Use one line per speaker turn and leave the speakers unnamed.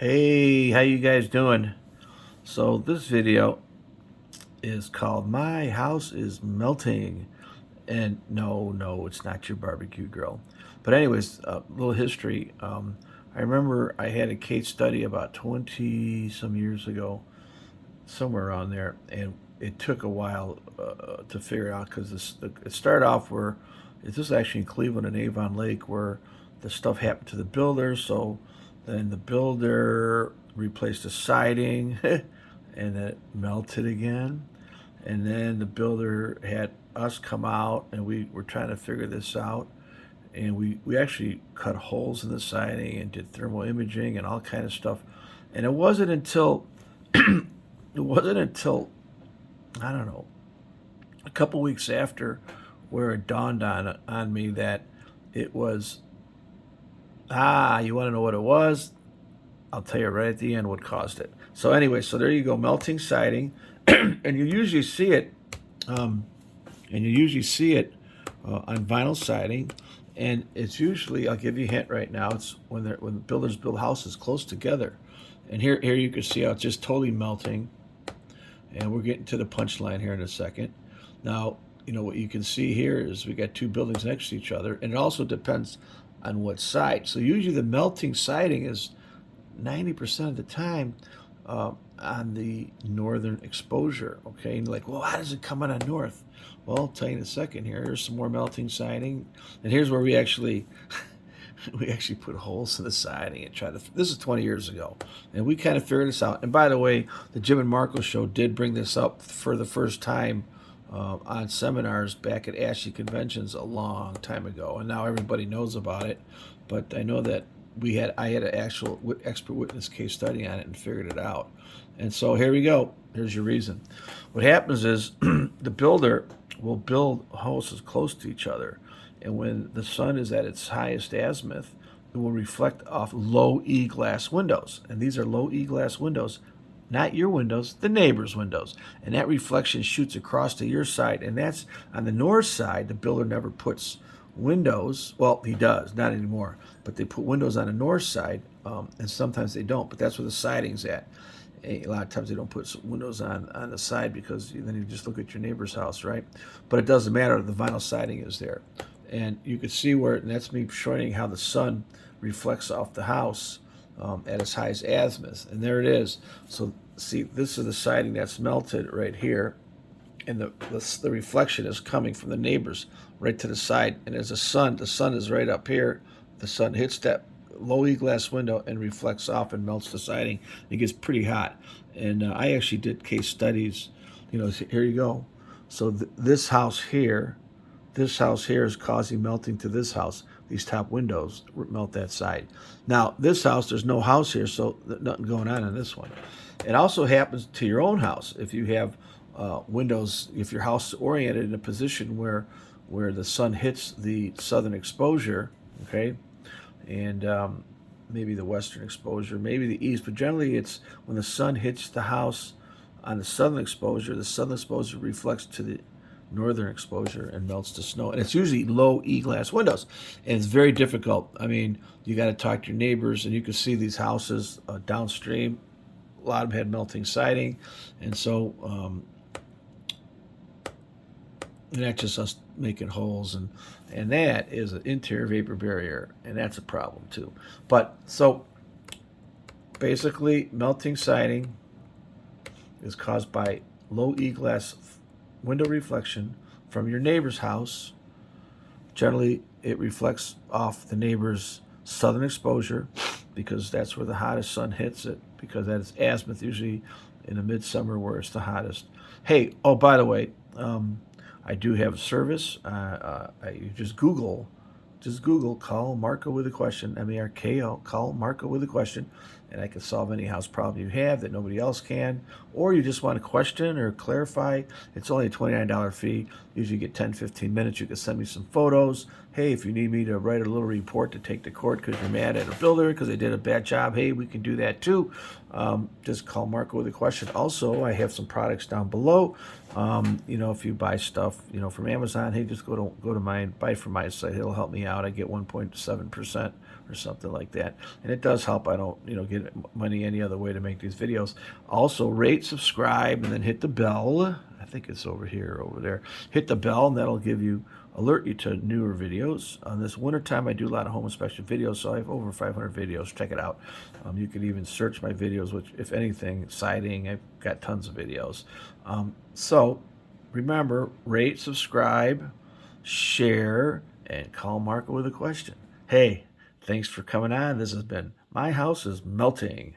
Hey, how you guys doing? So this video is called My House is Melting. And no, it's not your barbecue grill. But anyways, a little history. I remember I had a case study about 20 some years ago, somewhere around there, and it took a while to figure out because it started off where this is actually in Cleveland and Avon Lake where the stuff happened to the builder. So then the builder replaced the siding and it melted again. And then the builder had us come out and we were trying to figure this out. And we actually cut holes in the siding and did thermal imaging and all kind of stuff. And it wasn't until it wasn't until I don't know a couple weeks after where it dawned on me that it was you want to know what it was? I'll tell you right at the end what caused it. So anyway, so there you go, melting siding, and you usually see it, um, on vinyl siding, and it's usually I'll give you a hint right now. It's when the builders build houses close together, and here you can see how it's just totally melting, and we're getting to the punchline here in a second. Now what you can see here is we got two buildings next to each other, and it also depends on what side. So usually the melting siding is 90% of the time on the northern exposure. Okay, and like, well, how does it come on north? Well, I'll tell you in a second. Here's some more melting siding, and here's where we actually we actually put holes in the siding and tried to. This is 20 years ago, and we kind of figured this out. And by the way, the Jim and Marco show did bring this up for the first time on seminars back at ASHI conventions a long time ago, and now everybody knows about it. But I know that I had an actual expert witness case study on it and figured it out. And so here we go. Here's your reason. What happens is the builder will build houses close to each other, and when the sun is at its highest azimuth, it will reflect off low E glass windows. And these are low E glass windows, not your windows, the neighbor's windows. And that reflection shoots across to your side. And that's on the north side. The builder never puts windows. Well, he does, not anymore. But they put windows on the north side, and sometimes they don't. But that's where the siding's at. A lot of times they don't put windows on the side because then you just look at your neighbor's house, right? But it doesn't matter. The vinyl siding is there. And you can see where, and that's me showing how the sun reflects off the house at its highest azimuth. And there it is. So see, this is the siding that's melted right here. And the reflection is coming from the neighbors right to the side. And there's the sun is right up here. The sun hits that low E glass window and reflects off and melts the siding. It gets pretty hot. And I actually did case studies. Here you go. So this house here is causing melting to this house. These top windows melt that side. Now, this house, there's no house here, so nothing going on this one. It also happens to your own house. If you have windows, if your house is oriented in a position where the sun hits the southern exposure, okay, and maybe the western exposure, maybe the east, but generally it's when the sun hits the house on the southern exposure reflects to the northern exposure and melts the snow. And it's usually low E glass windows, and it's very difficult. I mean, you got to talk to your neighbors, and you can see these houses downstream. A lot of them had melting siding, and so and that's just us making holes, and that is an interior vapor barrier, and that's a problem too. But so basically, melting siding is caused by low E glass window reflection from your neighbor's house. Generally, it reflects off the neighbor's southern exposure because that's where the hottest sun hits it, because that is azimuth, usually in the midsummer where it's the hottest. Hey, oh, by the way, I do have a service. You just Google call Marco with a question, M-A-R-K-O, call Marco with a question, and I can solve any house problem you have that nobody else can. Or you just want a question or clarify, it's only a $29 fee. Usually you get 10, 15 minutes. You can send me some photos. Hey, if you need me to write a little report to take to court because you're mad at a builder because they did a bad job, hey, we can do that too. Just call Marco with a question. Also, I have some products down below. If you buy stuff, from Amazon, hey, just go to mine, buy from my site. It'll help me out. I get 1.7% or something like that. And it does help. I don't, get money any other way to make these videos. Also, rate, subscribe, and then hit the bell. I think it's over here, over there. Hit the bell, and that'll alert you to newer videos. On this wintertime, I do a lot of home inspection videos, so I have over 500 videos. Check it out. You can even search my videos, which, if anything, siding, I've got tons of videos. So remember, rate, subscribe, share, and call Marco with a question. Hey, thanks for coming on. This has been My House is Melting.